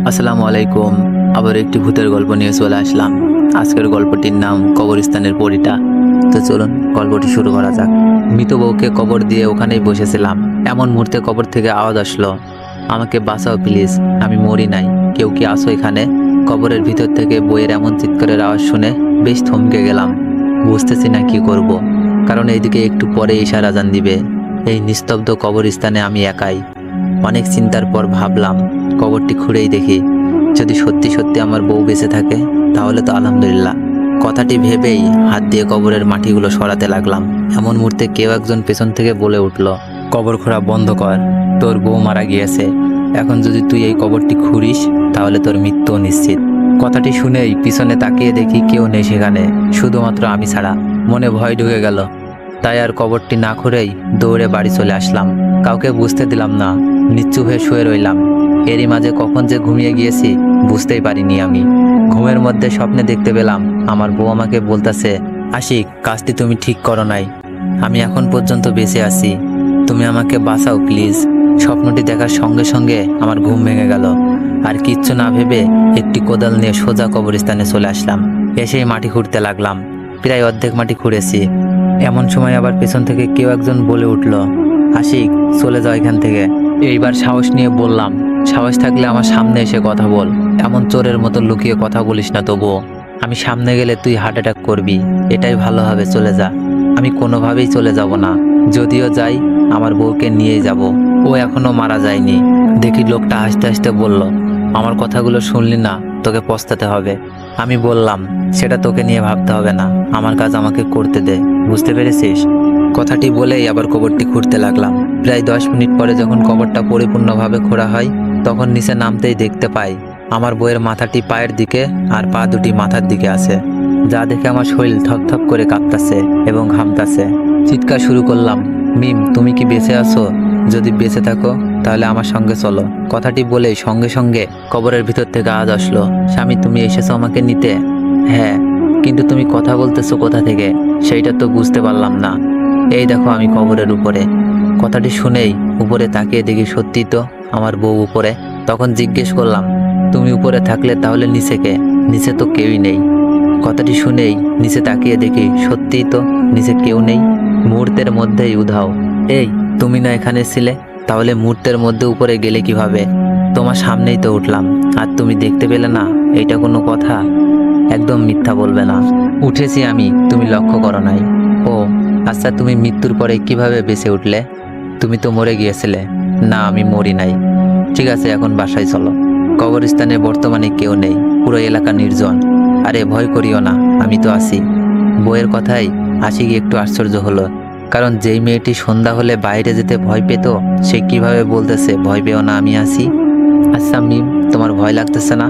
আসসালামু আলাইকুম। আবার একটি ভূতের গল্প নিয়ে চলে আসলাম। আজকের গল্পটির নাম কবরস্থানের পরীটা। তো চলুন গল্পটি শুরু করা যাক। মৃত বউকে কবর দিয়ে ওখানেই বসেছিলাম, এমন মুহূর্তে কবর থেকে আওয়াজ আসলো, আমাকে বাঁচাও প্লিজ, আমি মরি নাই, কেউ কি আসো এখানে? কবরের ভিতর থেকে বইয়ের এমন চিৎকারের আওয়াজ শুনে বেশ থমকে গেলাম। বুঝতেছি না কি করব, কারণ এইদিকে একটু পরে ঈশার আজান দিবে। এই নিস্তব্ধ কবরস্থানে আমি একাই। অনেক চিন্তার পর ভাবলাম কবরটি খুঁড়েই দেখি, যদি সত্যি সত্যি আমার বউ বেঁচে থাকে তাহলে তো আলহামদুলিল্লাহ। কথাটি ভেবেই হাত দিয়ে কবরের মাটিগুলো সরাতে লাগলাম। এমন মুহূর্তে কেউ একজন পেছন থেকে বলে উঠল, কবর খোঁড়া বন্ধ কর, তোর বউ মারা গিয়েছে, এখন যদি তুই এই কবরটি খুঁড়িস তাহলে তোর মৃত্যু নিশ্চিত। কথাটি শুনেই পিছনে তাকিয়ে দেখি কেউ নেই সেখানে, শুধুমাত্র আমি ছাড়া। মনে ভয় ঢুকে গেল, তাই আর কবরটি না খুঁড়েই দৌড়ে বাড়ি চলে আসলাম। কাউকে বুঝতে দিলাম না, নিশ্চুপ হয়ে শুয়ে রইলাম। এরই মাঝে কখন যে ঘুমিয়ে গিয়েছি বুঝতেই পারিনি আমি। ঘুমের মধ্যে স্বপ্নে দেখতে পেলাম আমার বউ আমাকে বলতেছে, আশিক, কাজটি তুমি ঠিক করো নাই, আমি এখন পর্যন্ত বেঁচে আছি, তুমি আমাকে বাঁচাও প্লিজ। স্বপ্নটি দেখার সঙ্গে সঙ্গে আমার ঘুম ভেঙে গেল। আর কিচ্ছু না ভেবে একটি কোদাল নিয়ে সোজা কবরস্থানে চলে আসলাম। এসেই মাটি খুঁড়তে লাগলাম। প্রায় অর্ধেক মাটি খুঁড়েছি। এমন সময় আবার পেছন থেকে কেউ একজন বলে উঠল, আশিক, চলে যাও এখান থেকে। এইবার সাহস নিয়ে বললাম, সাহস থাকলে আমার সামনে এসে কথা বল, এমন চোরের মতো লুকিয়ে কথা বলিস না। তবুও আমি সামনে গেলে তুই হার্ট অ্যাটাক করবি, এটাই ভালো হবে, চলে যা। আমি কোনোভাবেই চলে যাব না, যদিও যাই আমার বউকে নিয়েই যাব, ও এখনো মারা যায়নি। দেখি লোকটা হাসতে হাসতে বলল, আমার কথাগুলো শুনলি না, তোকে পস্তাতে হবে। আমি বললাম, সেটা তোকে নিয়ে ভাবতে হবে না, আমার কাজ আমাকে করতে দে, বুঝতে পেরেছিস? কথাটি বলেই আবার কবরটি খুঁড়তে লাগলাম। প্রায় 10 মিনিট পরে যখন কবরটা পরিপূর্ণভাবে খোঁড়া হয়, তখন নিচে নামতেই দেখতে পাই আমার বউয়ের মাথাটি পায়ের দিকে আর পা দুটি মাথার দিকে আছে, যা দেখে আমার শরীর থপথপ করে কাঁপতাছে এবং ঘামতাছে। চিৎকার শুরু করলাম, মিম, তুমি কি বেঁচে আছো? যদি বেঁচে থাকো তাহলে আমার সঙ্গে চলো। কথাটি বলেই সঙ্গে সঙ্গে কবরের ভিতর থেকে আওয়াজ আসলো, স্বামী, তুমি এসেছো আমাকে নিতে? হ্যাঁ, কিন্তু তুমি কথা বলতেছো কোথা থেকে সেইটা তো বুঝতে পারলাম না। এই দেখো আমি কবরের উপরে। কথাটি শুনেই উপরে তাকিয়ে দেখি সত্যি তো আমার বউ উপরে। তখন জিজ্ঞেস করলাম, তুমি উপরে থাকলে তাহলে নিচে কে? নিচে তো কেউই নেই। কথাটি শুনেই নিচে তাকিয়ে দেখি সত্যিই তো নিচে কেউ নেই। মুহূর্তের মধ্যেই উধাও। এই, তুমি না এখানে ছিলে, তাহলে মুহূর্তের মধ্যে উপরে গেলে কিভাবে? তোমার সামনেই তো উঠলাম, আর তুমি দেখতে পেলে না? এইটা কোনো কথা? একদম মিথ্যা বলবে না। উঠেছি আমি, তুমি লক্ষ্য করো নাই? ও আচ্ছা, তুমি মৃত্যুর পরে কিভাবে বেঁচে উঠলে? তুমি তো মরে গিয়েছিলে। না, আমি মরি নাই। ঠিক আছে, এখন বাসায় চলো। কবরস্থানে বর্তমানে কেউ নেই, পুরো এলাকা নির্জন। আরে ভয় করিও না, আমি তো আছি। বইয়ের কথাই আশিক একটু আশ্চর্য হলো, কারণ যেই মেয়েটি সন্ধ্যা হলে বাইরে যেতে ভয় পেত, সে কিভাবে বলতেছে ভয় পেও না, আমি আছি। আচ্ছা মিম, তোমার ভয় লাগতেছে না?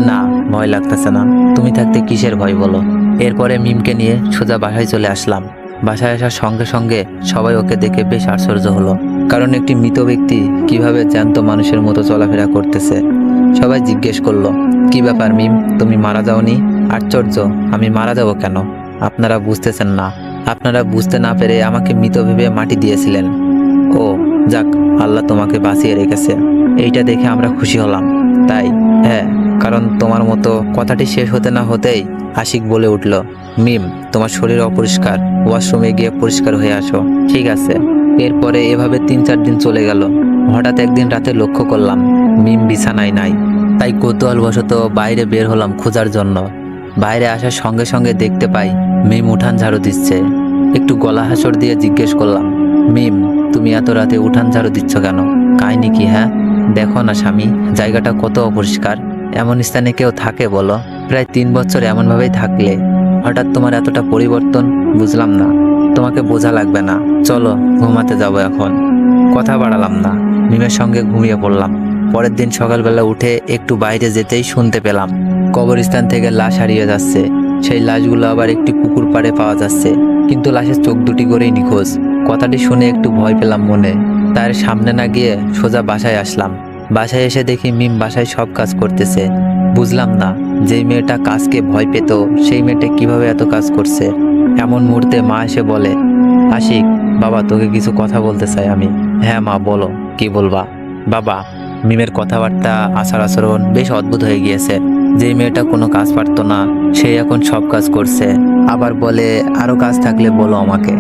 না, ভয় লাগতেছে না। তুমি থাকতে কিসের ভয় বলো? এরপরে মিমকে নিয়ে সোজা বাসায় চলে আসলাম। বাসায় আসার সঙ্গে সঙ্গে সবাই ওকে দেখে বেশ আশ্চর্য হলো, কারণ একটি মৃত ব্যক্তি কিভাবে জ্যান্ত মানুষের মতো চলাফেরা করতেছে। সবাই জিজ্ঞেস করলো, কি ব্যাপার মিম, তুমি মারা যাওনি? আশ্চর্য, আমি মারা যাব কেন? আপনারা বুঝতেছেন না। আপনারা বুঝতে না পেরে আমাকে মৃত ভেবে মাটি দিয়েছিলেন। ও যাক, আল্লাহ তোমাকে বাঁচিয়ে রেখেছে, এইটা দেখে আমরা খুশি হলাম। তাই? হ্যাঁ, কারণ তোমার মতো। কথাটি শেষ হতে না হতেই আশিক বলে উঠল, মিম, তোমার শরীর অপরিষ্কার, ওয়াশরুমে গিয়ে পরিষ্কার হয়ে আসো। ঠিক আছে। এরপরে এভাবে 3-4 দিন চলে গেল। হঠাৎ একদিন রাতে লক্ষ্য করলাম মিম বিছানায় নাই। তাই কৌতূহলবশত বাইরে বের হলাম খোঁজার জন্য। বাইরে আসার সঙ্গে সঙ্গে দেখতে পাই মিম উঠান ঝাড়ু দিচ্ছে। একটু গলা হাসর দিয়ে জিজ্ঞেস করলাম, মিম, তুমি এত রাতে উঠান ঝাড়ু দিচ্ছ কেন? কাহিনী কি? হ্যাঁ, দেখো না স্বামী, জায়গাটা কত অপরিষ্কার। এমন স্থানে কেউ থাকে বলো? প্রায় 3 বছর এমনভাবেই থাকলে হঠাৎ তোমার এতটা পরিবর্তন, বুঝলাম না। তোমাকে বোঝা লাগবে না, চলো ঘুমাতে যাবো এখন। কথা বাড়ালাম না, মিমের সঙ্গে ঘুমিয়ে পড়লাম। পরের দিন সকালবেলা উঠে একটু বাইরে যেতেই শুনতে পেলাম কবরস্থান থেকে লাশ হারিয়ে যাচ্ছে। সেই লাশগুলো আবার একটি পুকুর পাড়ে পাওয়া যাচ্ছে, কিন্তু লাশের চোখ দুটি করেই নিখোঁজ। কথাটি শুনে একটু ভয় পেলাম মনে। তার সামনে না গিয়ে সোজা বাসায় আসলাম। বাসায় এসে দেখি মিম বাসায় সব কাজ করতেছে। বুঝলাম না, যেই মেয়েটা কাজকে ভয় পেত সেই মেয়েটা কিভাবে এত কাজ করছে। এমন মুহূর্তে মা এসে বলে, আশিক, বাবা তোকে কিছু কথা বলতে চাই আমি। হ্যাঁ মা, বলো, কি বলবা? বাবা, মিমের কথাবার্তা আচার আচরণ বেশ অদ্ভুত হয়ে গিয়েছে। যে মেয়েটা কোনো কাজ পারতো না সে এখন সব কাজ করছে, আবার বলে আরো কাজ থাকলে বলো আমাকে।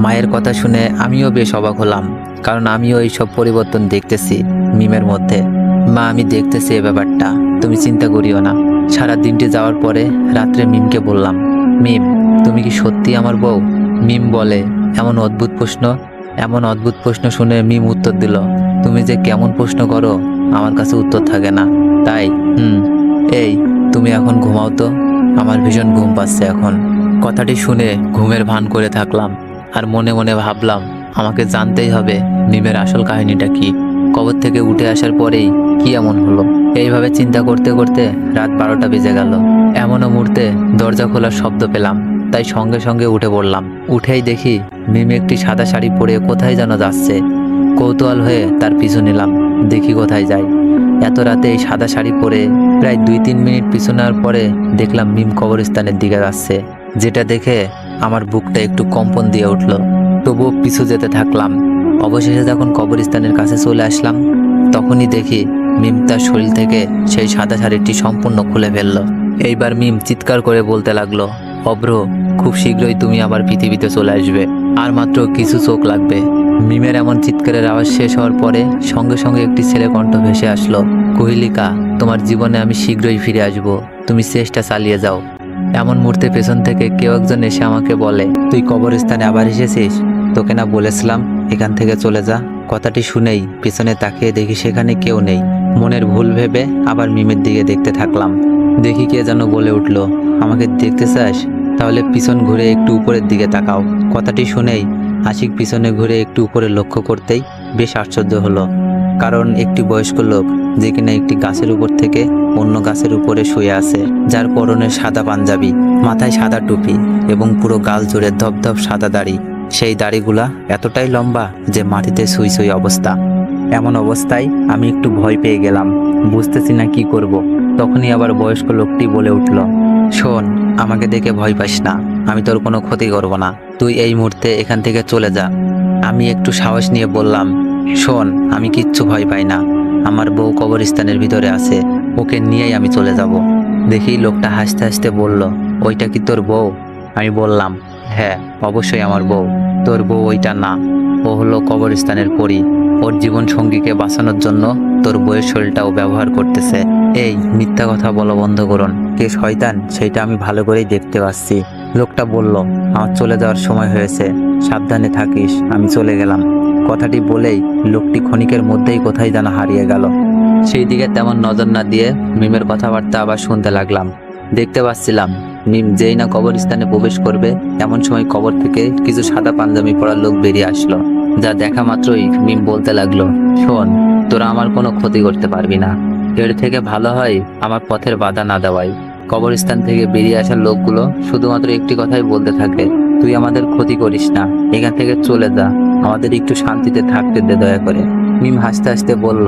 মায়ের কথা শুনে আমিও বেশ অবাক হলাম, কারণ আমিও এইসব পরিবর্তন দেখতেছি মিমের মধ্যে। মা, আমি দেখতেছি এ ব্যাপারটা, তুমি চিন্তা করিও না। সারা দিনটি যাওয়ার পরে রাত্রে মিমকে বললাম, মিম তুমি কি সত্যি আমার বউ? মিম বলে, এমন অদ্ভুত প্রশ্ন শুনে মিম উত্তর দিল, তুমি যে কেমন প্রশ্ন করো আমার কাছে উত্তর থাকে না। তাই এই তুমি এখন ঘুমাও তো, আমার ভীষণ ঘুম পাচ্ছে এখন। কথাটি শুনে ঘুমের ভান করে থাকলাম, আর মনে মনে ভাবলাম আমাকে জানতেই হবে মিমের আসল কাহিনীটা কি। কবর থেকে উঠে আসার পরেই কি এমন হলো। এইভাবে চিন্তা করতে করতে রাত 12টা বেজে গেল। এমনও মুহূর্তে দরজা খোলার শব্দ পেলাম, তাই সঙ্গে সঙ্গে উঠে পড়লাম। উঠেই দেখি মিমি একটি সাদা শাড়ি পরে কোথায় যেন যাচ্ছে। কৌতূহল হয়ে তার পিছু নিলাম, দেখি কোথায় যায়। এত রাতে এই সাদা শাড়ি পরে প্রায় 2-3 মিনিট পিছু নেওয়ার পরে দেখলাম মিম কবরস্থানের দিকে যাচ্ছে, যেটা দেখে আমার বুকটা একটু কম্পন দিয়ে উঠল। তবুও পিছু যেতে থাকলাম। অবশেষে যখন কবরস্থানের কাছে চলে আসলাম, তখনই দেখি মিম তার শরীর থেকে সেই সাদা শাড়িটি সম্পূর্ণ খুলে ফেলল। এইবার মিম চিৎকার করে বলতে লাগলো, অভ্র, খুব শীঘ্রই তুমি আবার পৃথিবীতে চলে আসবে, আর মাত্র কিছু চোখ লাগবে। মিমের এমন চিৎকারের আওয়াজ শেষ হওয়ার পরে সঙ্গে সঙ্গে একটি ছেলে কণ্ঠ ভেসে আসলো, কোহিলিকা, তোমার জীবনে আমি শীঘ্রই ফিরে আসব, তুমি চেষ্টা চালিয়ে যাও। এমন মুহূর্তে পেছন থেকে কেউ একজন এসে আমাকে বলে, তুই কবরস্থানে আবার এসেছিস? তোকে না বলেছিলাম এখান থেকে চলে যা? কথাটি শুনেই পেছনে তাকিয়ে দেখি সেখানে কেউ নেই। মনের ভুল ভেবে আবার মিমের দিকে দেখতে থাকলাম। দেখি কে যেন বলে উঠল, আমাকে দেখতে চাস? তাহলে পিছন ঘুরে একটু উপরের দিকে তাকাও। কথাটি শুনেই আশিক পিছনে ঘুরে একটু উপরে লক্ষ্য করতেই বেশ আশ্চর্য হলো, কারণ একটি বয়স্ক লোক যে কিনা একটি গাছের উপর থেকে অন্য গাছের উপরে শুয়ে আছে, যার পরনে সাদা পাঞ্জাবি, মাথায় সাদা টুপি এবং পুরো গাল জুড়ে ধপধপ সাদা দাড়ি। সেই দাড়িগুলা এতটাই লম্বা যে মাটিতে সুই সুই অবস্থা। এমন অবস্থায় আমি একটু ভয় পেয়ে গেলাম, বুঝতেছি না কি করব। তখনই আবার বয়স্ক লোকটি বলে উঠল, শোন, আমাকে দেখে ভয় পাস না, আমি তোর কোনো ক্ষতি করব না, তুই এই মুহূর্তে এখান থেকে চলে যা। আমি একটু সাহস নিয়ে বললাম, শোন, আমি কিচ্ছু ভয় পাই না, আমার বউ কবরস্থানের ভিতরে আছে, ওকে নিয়েই আমি চলে যাব। দেখি লোকটা হাসতে হাসতে বলল, ওইটা কি তোর বউ? আমি বললাম, হ্যাঁ, অবশ্যই আমার বউ। তোর বউ ওইটা না, ও হলো কবরস্থানের পরী। ওর জীবন সঙ্গীকে বাঁচানোর জন্য তোর বউয়ের শরীরটাও ব্যবহার করতেছে। এই মিথ্যা কথা বলা বন্ধ করুন, কে শয়তান সেটা আমি ভালো করেই দেখতে পাচ্ছি। লোকটা বলল, আমার চলে যাওয়ার সময় হয়েছে, সাবধানে থাকিস, আমি চলে গেলাম। কথাটি বলেই লোকটি ক্ষণিকের মধ্যেই কোথায় যেন হারিয়ে গেল। সেই দিকে তেমন নজর না দিয়ে মিমের কথাবার্তা আবার শুনতে লাগলাম। দেখতে পাচ্ছিলাম মিম যেই না কবরস্থানে প্রবেশ করবে, এমন সময় কবর থেকে কিছু সাদা পাঞ্জাবি পরা লোক বেরিয়ে আসলো, যা দেখা মাত্রই মিম বলতে লাগলো, শোন, তোরা আমার কোনো ক্ষতি করতে পারবি না, এর থেকে ভালো হয় আমার পথের বাধা না দেওয়াই। কবরস্থান থেকে বেরিয়ে আসা লোকগুলো শুধুমাত্র একটি কথাই বলতে থাকে, তুই আমাদের ক্ষতি করিস না, এখান থেকে চলে যা, আমাদের একটু শান্তিতে থাকতে দে দয়া করে। মিম হাসতে হাসতে বলল,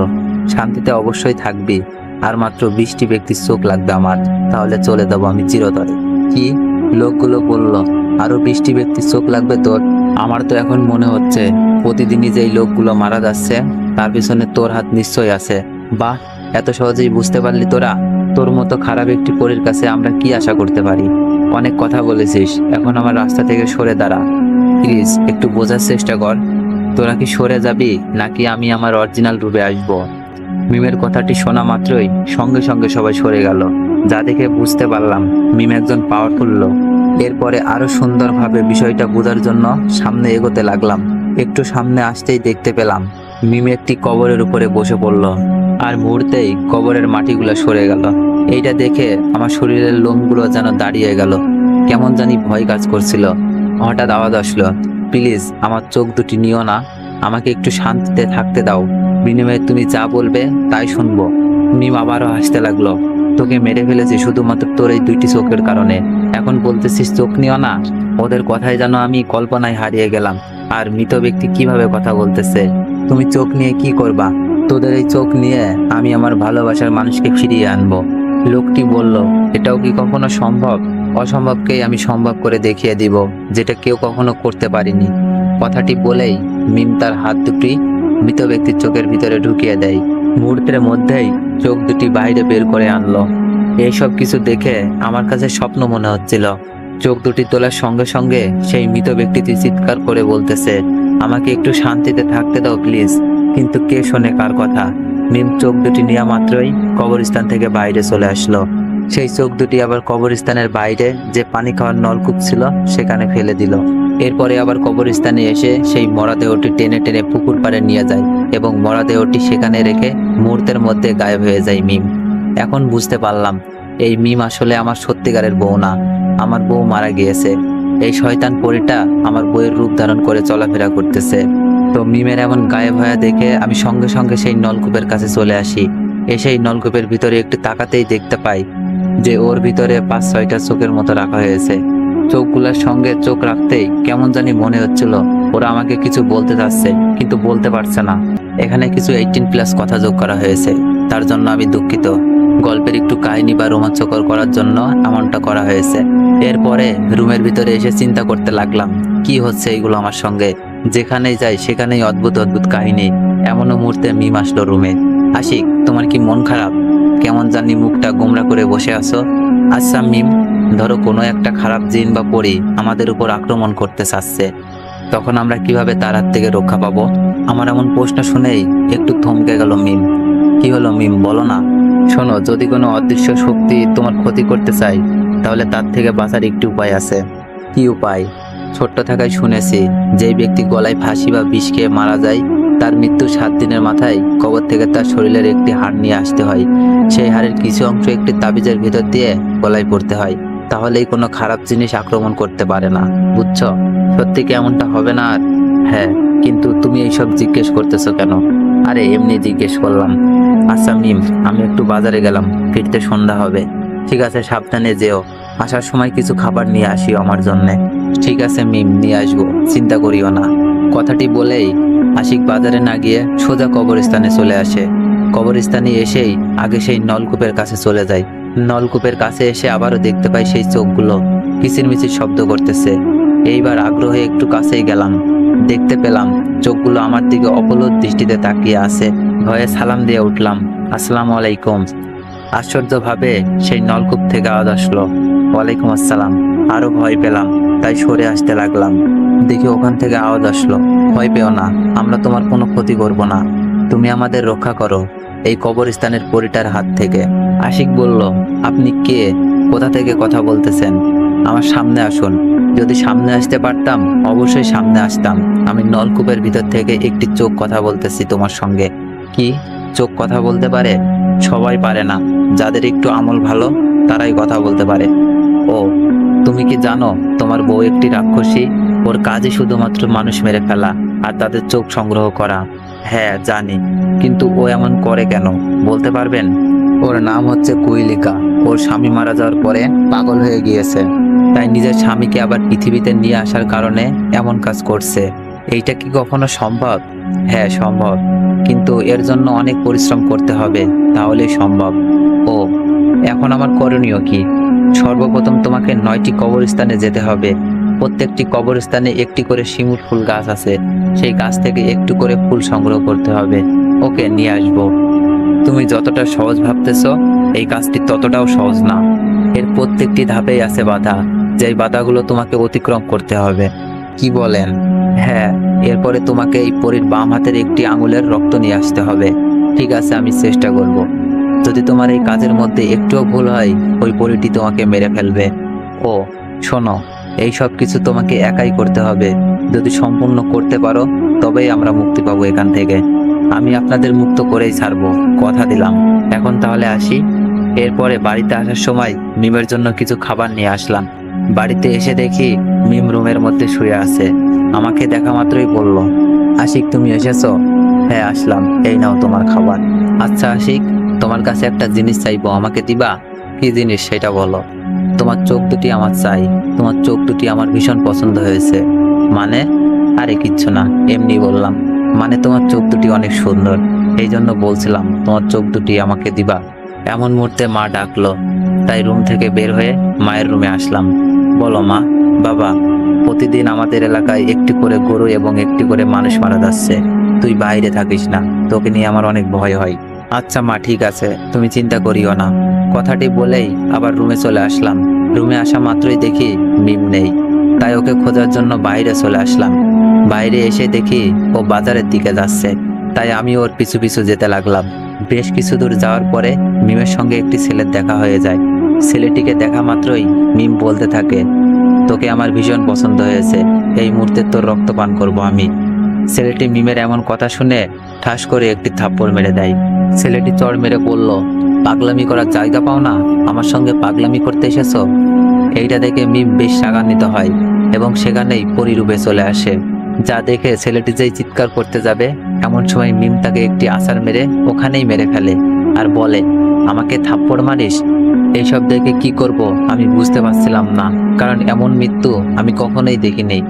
শান্তিতে অবশ্যই থাকবি, আর মাত্র 20টি ব্যক্তির চোখ লাগবে আমার, তাহলে চলে যাবো আমি চিরতরে। কি? লোকগুলো বলল, আরো 20টি ব্যক্তির চোখ লাগবে তোর? আমার তো এখন মনে হচ্ছে প্রতিদিনই যেই লোকগুলো মারা যাচ্ছে তার পিছনে তোর হাত নিশ্চয়ই আছে। বাহ, এত সহজেই বুঝতে পারলি তোরা? তোর মতো খারাপ একটি পরীর কাছে আমরা কি আশা করতে পারি? অনেক কথা বলেছিস, এখন আমার রাস্তা থেকে সরে দাঁড়া, প্লিজ একটু বোঝার চেষ্টা কর। তোরা কি সরে যাবি নাকি আমি আমার অরিজিনাল রূপে আসবো? মিমের কথাটি শোনা মাত্রই সঙ্গে সঙ্গে সবাই সরে গেল, যা দেখে বুঝতে পারলাম মিম একজন পাওয়ারফুল লোক। এরপরে আরো সুন্দরভাবে বিষয়টা বোঝার জন্য সামনে এগোতে লাগলাম। একটু সামনে আসতেই দেখতে পেলাম মিম একটি কবরের উপরে বসে পড়ল, আর মুহূর্তেই কবরের মাটিগুলো সরে গেল। এইটা দেখে আমার শরীরের লোমগুলো যেন দাঁড়িয়ে গেল, কেমন জানি ভয় কাজ করছিল। হঠাৎ আওয়াজ আসলো, প্লিজ আমার চোখ দুটি নিও না, আমাকে একটু শান্তিতে থাকতে দাও, বিনিময়ে তুমি যা বলবে তাই শুনবো। মিম আবারও হাসতে লাগলো, তোকে মেরে ফেলেছি শুধুমাত্র তোর এই 2টি চোখের কারণে, এখন বলতেছিস চোখ নিও না? ওদের কথায় যেন আমি কল্পনায় হারিয়ে গেলাম। আর মৃত ব্যক্তি কিভাবে কথা বলতেছে? তুমি চোখ নিয়ে কি করবা? তোদের এই চোখ নিয়ে আমি আমার ভালোবাসার মানুষকে ফিরিয়ে আনবো। লোকটি বলল, এটাও কি কখনো সম্ভব? অসম্ভবকেই আমি সম্ভব করে দেখিয়ে দিব, যেটা কেউ কখনো করতে পারিনি। কথাটি বলেই মিম তার হাত দুটি মৃত ব্যক্তির চোখের ভিতরে ঢুকিয়ে দেয়। মুহূর্তের মধ্যেই চোখ দুটি বাইরে বের করে আনলো। এইসব কিছু দেখে আমার কাছে স্বপ্ন মনে হচ্ছিল। চোখ দুটি তোলার সঙ্গে সঙ্গে সেই মৃত ব্যক্তিটি চিৎকার করে বলতেছে, আমাকে একটু শান্তিতে থাকতে দাও প্লিজ। কিন্তু কে শোনে কার কথা? মিম চোখ দুটি নেওয়া মাত্রই কবরস্থান থেকে বাইরে চলে আসলো। সেই চোখ দুটি আবার কবরস্থানের বাইরে যে পানি খাওয়ার নলকূপ ছিল সেখানে ফেলে দিল। এরপরে আবার কবরস্থানে এসে সেই মরদেহটি টেনে টেনে পুকুর পাড়ে নিয়ে যায় এবং মরদেহটি সেখানে রেখে মুহূর্তের মধ্যে গায়েব হয়ে যায় মিম। এখন বুঝতে পারলাম এই মিম আসলে আমার সত্যিকারের বউ না, আমার বউ মারা গিয়েছে। এই শয়তান পরীটা আমার বউয়ের রূপ ধারণ করে চলাফেরা করতেছে। তো মিমের এমন গায়েব হয়ে দেখে আমি সঙ্গে সঙ্গে সেই নলকূপের কাছে চলে আসি। এসেই নলকূপের ভিতরে একটু তাকাতেই দেখতে পাই যে ওর ভিতরে 5-6টা চোখের মতো রাখা হয়েছে। চোখগুলোর সঙ্গে চোখ রাখতেই কেমন জানি মনে হচ্ছিল ওরা আমাকে কিছু বলতে চাচ্ছে কিন্তু বলতে পারছে না। এখানে কিছু 18+ কথা যোগ করা হয়েছে, তার জন্য আমি দুঃখিত। গল্পের একটু কাহিনী বা রোমাঞ্চকর করার জন্য এমনটা করা হয়েছে। এরপরে রুমের ভিতরে এসে চিন্তা করতে লাগলাম কি হচ্ছে এইগুলো আমার সঙ্গে। যেখানেই যাই সেখানেই অদ্ভুত অদ্ভুত কাহিনী। এমনও মুহূর্তে মিম আসলো রুমে। আশিক, তোমার কি মন খারাপ? কেমন জানি মুখটা গোমরা করে বসে আছো। আচ্ছা মিম, ধরো কোনো একটা খারাপ জিন বা পরী আমাদের উপর আক্রমণ করতে চাচ্ছে, তখন আমরা কিভাবে তার হাত থেকে রক্ষা পাবো? আমার এমন প্রশ্ন শুনেই একটু থমকে গেল মিম। কি হলো মিম, বলো না। শোনো, যদি কোনো অদৃশ্য শক্তি তোমার ক্ষতি করতে চাই তাহলে তার থেকে বাঁচার একটি উপায় আছে। কি উপায়? ছোট্ট থাকায় শুনেছি যেই ব্যক্তি গলায় ফাঁসি বা বিষ খেয়ে মারা যায় তার মৃত্যুর 7 দিনের মাথায় কবর থেকে তার শরীরের একটি হাড় নিয়ে আসতে হয়। সেই হাড়ের কিছু অংশ একটি তাবিজের ভিতর দিয়ে গলায় পড়তে হয়, তাহলেই কোনো খারাপ জিনিস আক্রমণ করতে পারে না। বুঝছো? সত্যি কি এমনটা হবে না? আর হ্যাঁ, কিন্তু তুমি এইসব জিজ্ঞেস করতেছো কেন? আরে এমনি জিজ্ঞেস করলাম। আচ্ছা মিম, আমি একটু বাজারে গেলাম, ফিরতে সন্ধ্যা হবে। ঠিক আছে, সাবধানে যেও। আসার সময় কিছু খাবার নিয়ে আসিও আমার জন্যে। ঠিক আছে মিম, নিয়ে আসবো, চিন্তা করিও না। কথাটি বলেই আশিক বাজারে না গিয়ে সোজা কবরস্থানে চলে আসে। কবরস্থানে এসেই আগে সেই নলকূপের কাছে চলে যায়। নলকূপের কাছে এসে আবারও দেখতে পাই সেই চোখগুলো কিচিরমিচির শব্দ করতেছে। এইবার আগ্রহে একটু কাছেই গেলাম। দেখতে পেলাম চোখগুলো আমার দিকে অপলক দৃষ্টিতে তাকিয়ে আছে। ভয়ে সালাম দিয়ে উঠলাম, আসসালামু আলাইকুম। আশ্চর্যভাবে সেই নলকূপ থেকে আওয়াজ আসলো, ওয়ালাইকুম আসসালাম। আরো ভয় পেলাম, তাই সরে আসতে লাগলাম। দেখি ওখান থেকে আওয়াজ আসলো, ভয় পেও না, আমরা তোমার কোনো ক্ষতি করব না। তুমি আমাদের রক্ষা করো এই কবরস্থানের পরীটার হাত থেকে। আশিক বলল, আপনি কে? কোথা থেকে কথা বলতেছেন? আমার সামনে আসুন। যদি সামনে আসতে পারতাম অবশ্যই সামনে আসতাম। আমি নলকূপের ভিতর থেকে একটি চোখ কথা বলতেছি তোমার সঙ্গে। কি? চোখ কথা বলতে পারে? সবাই পারে না, যাদের একটু আমল ভালো তারাই কথা বলতে পারে। ও, তুমি কি জানো তোমার বউ একটি রাক্ষসী? ওর কাজই শুধুমাত্র মানুষ মেরে ফেলা আর তাদের চোখ সংগ্রহ করা। হ্যাঁ জানি, কিন্তু ও এমন করে কেন বলতে পারবেন? ওর নাম হচ্ছে কুইলিকা। ওর স্বামী মারা যাওয়ার পরে পাগল হয়ে গিয়েছে, তাই নিজের স্বামীকে আবার পৃথিবীতে নিয়ে আসার কারণে এমন কাজ করছে। এইটা কি কখনো সম্ভব? হ্যাঁ সম্ভব, কিন্তু এর জন্য অনেক পরিশ্রম করতে হবে, তাহলেই সম্ভব। ও, এখন আমার করণীয় কি? সর্বপ্রথম তোমাকে 9টি কবরস্থানে যেতে হবে। প্রত্যেকটি কবরস্থানে একটি করে শিমুল ফুল গাছ আছে, সেই গাছ থেকে একটু করে ফুল সংগ্রহ করতে হবে। ওকে, নিয়ে আসবো। তুমি যতটা সহজ ভাবতেছ এই কাজটি ততটাও সহজ না। এর প্রত্যেকটি ধাপেই আছে বাধা, যেই বাধাগুলো তোমাকে অতিক্রম করতে হবে। কি বলেন? হ্যাঁ, এরপরে তোমাকে এই পরীর বাম হাতের একটি আঙুলের রক্ত নিয়ে আসতে হবে। ঠিক আছে, আমি চেষ্টা করব। যদি তোমার এই কাজের মধ্যে একটুও ভুল হয় ওই পরীটি তোমাকে মেরে ফেলবে। ও শোনো, এই সব কিছু তোমাকে একাই করতে হবে। যদি সম্পূর্ণ করতে পারো তবেই আমরা মুক্তি পাবো এখান থেকে। আমি আপনাদের মুক্ত করেই ছাড়বো, কথা দিলাম। এখন তাহলে আসি। এরপরে বাড়িতে আসার সময় মিমের জন্য কিছু খাবার নিয়ে আসলাম। বাড়িতে এসে দেখি মিম রুমের মধ্যে শুয়ে আছে। আমাকে দেখা মাত্রই বলল, আশিক তুমি এসেছো? হ্যাঁ আসলাম, এই নাও তোমার খাবার। আচ্ছা আশিক, তোমার কাছে একটা জিনিস চাইবো, আমাকে দিবা? কি জিনিস সেটা বলো। তোমার চোখ দুটি আমার চাই। তোমার চোখ দুটি আমার ভীষণ পছন্দ হয়েছে। মানে? আরে কিচ্ছু না, এমনি বললাম। মানে তোমার চোখ দুটি অনেক সুন্দর, এই জন্য বলছিলাম তোমার চোখ দুটি আমাকে দিবা। এমন মুহূর্তে মা ডাকলো, তাই রুম থেকে বের হয়ে মায়ের রুমে আসলাম। বলো মা। বাবা, প্রতিদিন আমাদের এলাকায় একটি করে গরু এবং একটি করে মানুষ মারা যাচ্ছে। তুই বাইরে থাকিস না, তোকে নিয়ে আমার অনেক ভয় হয়। আচ্ছা মা, ঠিক আছে, তুমি চিন্তা করিও না। কথাটি বলেই আবার রুমে চলে আসলাম। রুমে আসা মাত্রই দেখি মিম নেই, তাই ওকে খোঁজার জন্য বাইরে চলে আসলাম। বাইরে এসে দেখি ও বাজারের দিকে যাচ্ছে, তাই আমি ওর পিছু পিছু যেতে লাগলাম। বেশ কিছু দূর যাওয়ার পরে মিমের সঙ্গে একটি ছেলের দেখা হয়ে যায়। ছেলেটিকে দেখা মাত্রই মিম বলতে থাকে, তোকে আমার ভীষণ পছন্দ হয়েছে, এই মুহূর্তে তোর রক্ত পান করবো আমি। ছেলেটি মিমের এমন কথা শুনে ঠাস করে একটি থাপ্পড় মেরে দেয়। ছেলেটি চড় মেরে বলল, পাগলামি করার জায়গা পাও না, আমার সঙ্গে পাগলামি করতে এসেছো? এইটা দেখে মিম বেশ রাগান্বিত হয় এবং সেখানেই পরিরূপে চলে আসে। যা দেখে ছেলেটি যেই চিৎকার করতে যাবে, এমন সময় মিম তাকে একটি আছাড় মেরে ওখানেই মেরে ফেলে আর বলে, আমাকে থাপ্পড় মারিস? এইসব দেখে কি করব আমি বুঝতে পারছিলাম না, কারণ এমন মৃত্যু আমি কখনোই দেখিনি।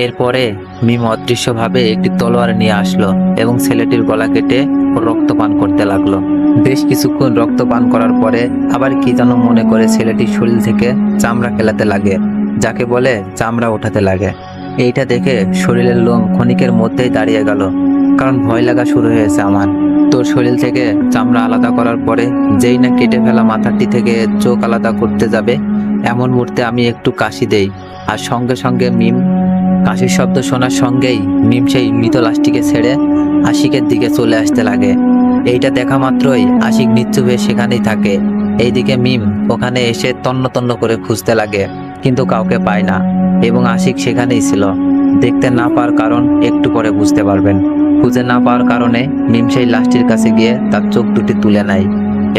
এরপরে মিম অদৃশ্যভাবে একটি তলোয়ার নিয়ে আসলো এবং ছেলেটির গলা কেটে ওর রক্ত পান করতে লাগলো। বেশ কিছুক্ষণ রক্ত পান করার পরে আবার কি যেন মনে করে ছেলেটির শরীর থেকে চামড়া খেলাতে লাগে, যাকে বলে চামড়া ওঠাতে লাগে। এইটা দেখে শরীরের লোম ক্ষণিকের মধ্যেই দাঁড়িয়ে গেল, কারণ ভয় লাগা শুরু হয়েছে আমার। তোর শরীর থেকে চামড়া আলাদা করার পরে যেই না কেটে ফেলা মাথাটি থেকে চোখ আলাদা করতে যাবে, এমন মুহূর্তে আমি একটু কাশি দেই, আর সঙ্গে সঙ্গে মিম কাশির শব্দ শোনার সঙ্গেই মিম সেই মৃত লাশটিকে ছেড়ে আশিকের দিকে চলে আসতে লাগে। এইটা দেখা মাত্রই আশিক নিশ্চুপ হয়ে সেখানেই থাকে। এইদিকে মিম ওখানে এসে তন্ন তন্ন করে খুঁজতে লাগে, কিন্তু কাউকে পায় না এবং আশিক সেখানেই ছিল। দেখতে না পাওয়ার কারণ একটু পরে বুঝতে পারবেন। খুঁজে না পাওয়ার কারণে মিম সেই লাশটির কাছে গিয়ে তার চোখ দুটি তুলে নেয়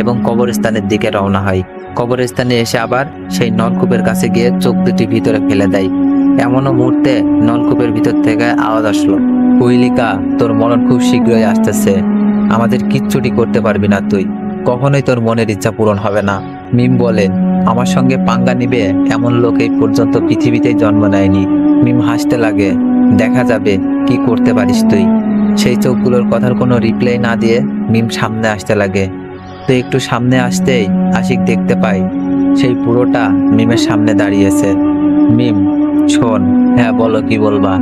এবং কবরস্থানের দিকে রওনা হয়। কবরস্থানে এসে আবার সেই নলকূপের কাছে গিয়ে চোখ দুটি ভিতরে ফেলে দেয়। এমনও মুহূর্তে নলকূপের ভিতর থেকে আওয়াজ আসলো, কুইলিকা, তোর মরণ খুব শীঘ্রই আসতেছে, আমাদের কিচ্ছুটি করতে পারবি না তুই, কখনোই তোর মনের ইচ্ছা পূরণ হবে না। মিম বলে, আমার সঙ্গে পাঙ্গা নিবে এমন লোক এই পর্যন্ত পৃথিবীতেই জন্ম নেয়নি। মিম হাসতে লাগে, দেখা যাবে কি করতে পারিস তুই। সেই চোখগুলোর কথার কোনো রিপ্লাই না দিয়ে মিম সামনে আসতে লাগে। তো একটু সামনে আসতেই আশিক দেখতে পাই সেই পুরোটা মিমের সামনে দাঁড়িয়েছে। মিম, শোন। হ্যাঁ বলো, কি বলবা?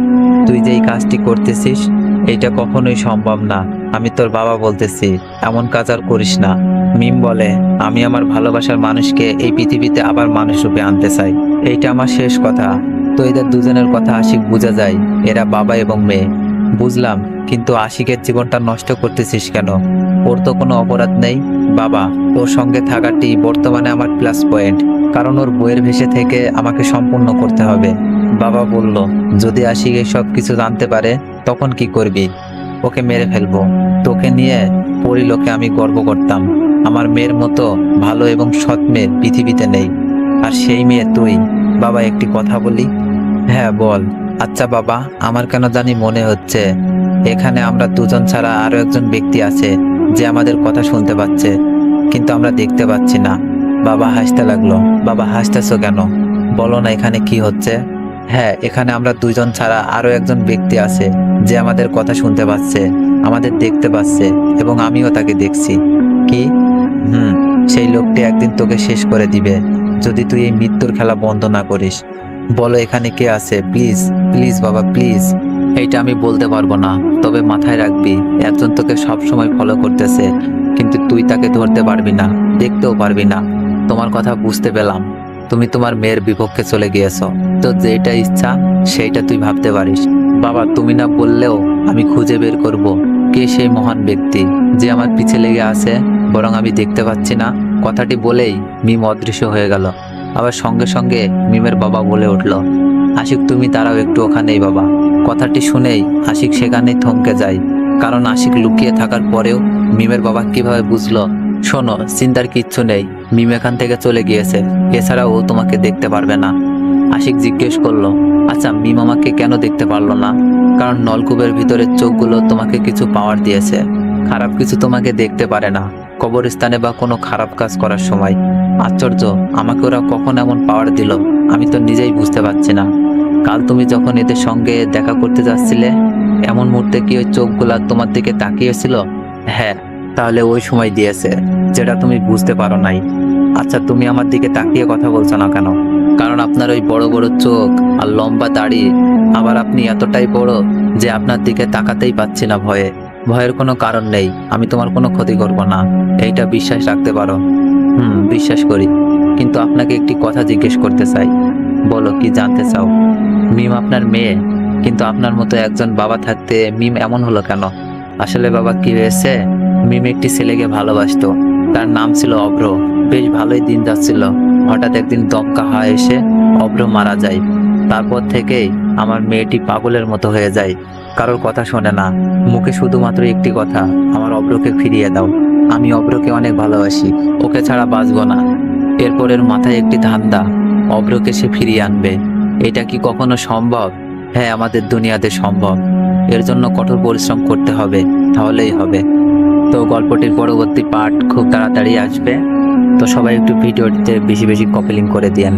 তুই যে এই কাজটি করতেছিস এইটা কখনোই সম্ভব না, আমি তোর বাবা বলতেছি, এমন কাজ আর করিস না। মিম বলে, আমি আমার ভালোবাসার মানুষকে এই পৃথিবীতে আবার মানুষ রূপে আনতে চাই, এইটা আমার শেষ কথা। তো এদের দুজনের কথা আশিক বোঝা যায়, এরা বাবা এবং মেয়ে। বুঝলাম, কিন্তু আশিকের জীবনটা নষ্ট করতেছিস কেন? ওর তো কোনো অপরাধ নেই। বাবা, ওর সঙ্গে থাকাটি বর্তমানে আমার প্লাস পয়েন্ট, কারণ ওর বইয়ের ভেসে থেকে আমাকে সম্পূর্ণ করতে হবে। বাবা বলল, যদি আশিক এই সব কিছু জানতে পারে তখন কি করবি? ওকে মেরে ফেলবো। তোকে নিয়ে পরিলোকে আমি গর্ব করতাম, আমার মেয়ের মতো ভালো এবং সৎ মেয়ে পৃথিবীতে নেই, আর সেই মেয়ে তুই। বাবা, একটি কথা বলি। হ্যাঁ বল। আচ্ছা বাবা, আমার কেন জানি মনে হচ্ছে এখানে আমরা দুজন ছাড়া আরো একজন ব্যক্তি আছে যে আমাদের কথা শুনতে পাচ্ছে, কিন্তু আমরা দেখতে পাচ্ছি না। বাবা হাসতে লাগলো। বাবা, হাসতেছো কেন? বলো না এখানে কি হচ্ছে? হ্যাঁ, এখানে আমরা দুজন ছাড়া আরো একজন ব্যক্তি আছে যে আমাদের কথা শুনতে পাচ্ছে, আমাদের দেখতে পাচ্ছে, এবং আমিও তাকে দেখছি। কি? সেই লোকটি একদিন তোকে শেষ করে দিবে যদি তুই এই মৃত্যুর খেলা বন্ধ না করিস। বলো এখানে কে আছে? প্লিজ প্লিজ বাবা, প্লিজ। এইটা আমি বলতে পারবো না, তবে মাথায় রাখবি একজন তোকে সব সময় ফলো করতেছে, কিন্তু তুই তাকে ধরতে পারবি না, দেখতেও পারবি না। তোমার কথা বুঝতে পেলাম, তুমি তোমার মেয়ের বিপক্ষে চলে গিয়েছো, তো যেটা ইচ্ছা সেইটা তুই ভাবতে পারিস। বাবা, তুমি না বললেও আমি খুঁজে বের করব কে সেই মহান ব্যক্তি যে আমার পিছে লেগে আছে, বরং আমি দেখতে পাচ্ছি না। কথাটি বলেই মিম অদৃশ্য হয়ে গেল। আবার সঙ্গে সঙ্গে মিমের বাবা বলে উঠল, আশিক তুমি দাঁড়াও একটু ওখানেই বাবা। কথাটি শুনেই আশিক সেখানেই থমকে যায়, কারণ আশিক লুকিয়ে থাকার পরেও মিমের বাবা কিভাবে বুঝলো? শোনো, চিন্তার কিচ্ছু নেই, মিম এখান থেকে চলে গিয়েছে, এছাড়া ও তোমাকে দেখতে পারবে না। আশিক জিজ্ঞেস করলো, আচ্ছা মিম আমাকে কেন দেখতে পারলো না? কারণ নলকূপের ভিতরের চোখগুলো তোমাকে কিছু পাওয়ার দিয়েছে, খারাপ কিছু তোমাকে দেখতে পারে না কবরস্থানে বা কোনো খারাপ কাজ করার সময়। আশ্চর্য, আমাকে ওরা কখন এমন পাওয়ার দিল আমি তো নিজেই বুঝতে পারছি না। কাল তুমি যখন এদের সঙ্গে দেখা করতে যাচ্ছিলে, এমন মুহূর্তে কি ওই চোখগুলা তোমার দিকে তাকিয়েছিল? হ্যাঁ, তাহলে ওই সময় দিয়েছে যেটা তুমি বুঝতে পারো নাই। আচ্ছা, তুমি আমার দিকে তাকিয়ে কথা বলছো না কেন? কারণ আপনার ওই বড় বড় চোখ আর লম্বা দাড়ি, আবার আপনি এতটাই বড় যে আপনার দিকে তাকাতেই পাচ্ছি না ভয়ে। ভয়ের কোনো কারণ নেই, আমি তোমার কোনো ক্ষতি করব না, এইটা বিশ্বাস রাখতে পারো। বিশ্বাস করি, কিন্তু আপনাকে একটি কথা জিজ্ঞেস করতে চাই। বলো, কি জানতে চাও? মিম আপনার মেয়ে, কিন্তু আপনার মতো একজন বাবা থাকতে মিম এমন হলো কেন? আসলে বাবা, কি হয়েছে, মিম একটি ছেলেকে ভালোবাসতো, তার নাম ছিল অভ্র। বেশ ভালোই দিন যাচ্ছিল, হঠাৎ একদিন দমকা হাওয়া এসে অভ্র মারা যায়। তারপর থেকেই আমার মেয়েটি পাগলের মতো হয়ে যায়, কারোর কথা শোনে না, মুখে শুধুমাত্র একটি কথা, আমার অভ্রকে ফিরিয়ে দাও। আমি অভ্রকে অনেক ভালোবাসি, ওকে ছাড়া বাঁচবো না। এরপর এর মাথায় একটি ধান্দা, অভ্রকে সে ফিরিয়ে আনবে। এটা কি কখনো সম্ভব? হ্যাঁ, আমাদের দুনিয়াতে সম্ভব। এর জন্য কঠোর পরিশ্রম করতে হবে, তাহলেই হবে। তো গল্পটির পরবর্তী পার্ট খুব তাড়াতাড়ি আসবে। তো সবাই একটু ভিডিওটিতে বেশি বেশি কপি লিঙ্ক করে দিয়েন।